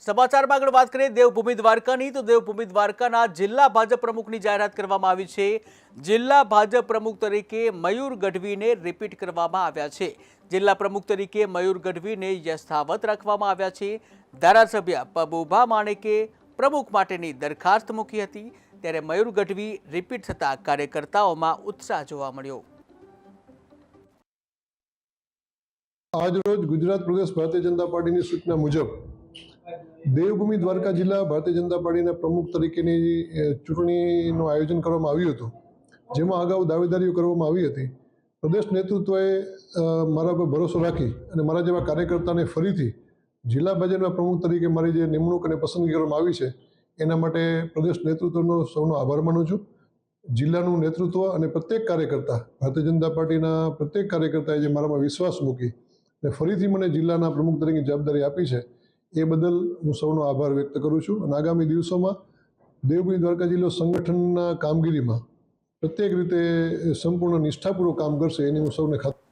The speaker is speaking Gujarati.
સમાચારમાં આગળ વાત કરીએ દેવભૂમિ દ્વારકાની તો દેવભૂમિ દ્વારકાના જિલ્લા ભાજપ પ્રમુખની જાહેરાત કરવામાં આવી છે। જિલ્લા ભાજપ પ્રમુખ તરીકે મયુર ગઢવીને રિપીટ કરવામાં આવ્યા છે। જિલ્લા પ્રમુખ તરીકે મયુર ગઢવીને યથાવત રાખવામાં આવ્યા છે। ધારાસભ્ય પબુભા માણેકે પ્રમુખ માટેની દરખાસ્ત મૂકી હતી, ત્યારે મયુર ગઢવી રિપીટ થતા કાર્યકર્તાઓમાં ઉત્સાહ જોવા મળ્યો। आज रोज गुजरात प्रदेश भारतीय जनता पार्टी की सूचना मुजब देवभूमि द्वारका जिला भारतीय जनता पार्टी प्रमुख तरीके चूंटणीનું आयोजन કરવામાં આવ્યું હતું, જેમાં અગાઉ દાવેદારીઓ કરવામાં આવી હતી। પ્રદેશ નેતૃત્વએ મારા પર ભરોસો રાખી અને મારા જેવા કાર્યકર્તાને ફરીથી જિલ્લા ભાજપના પ્રમુખ તરીકે મારી જે નિમણૂક અને પસંદગી કરવામાં આવી છે, એના માટે પ્રદેશ નેતૃત્વનો સૌનો આભાર માનું છું। જિલ્લાનું નેતૃત્વ અને પ્રત્યેક કાર્યકર્તા, ભારતીય જનતા પાર્ટીના પ્રત્યેક કાર્યકર્તાએ જે મારામાં વિશ્વાસ મૂકી અને ફરીથી મને જિલ્લાના પ્રમુખ તરીકે જવાબદારી આપી છે, એ બદલ હું સૌનો આભાર વ્યક્ત કરું છું। અને આગામી દિવસોમાં દેવભૂમિ દ્વારકા જિલ્લો સંગઠનના કામગીરીમાં પ્રત્યેક રીતે સંપૂર્ણ નિષ્ઠાપૂર્વક કામ કરશે, એની હું સૌને ખાતરી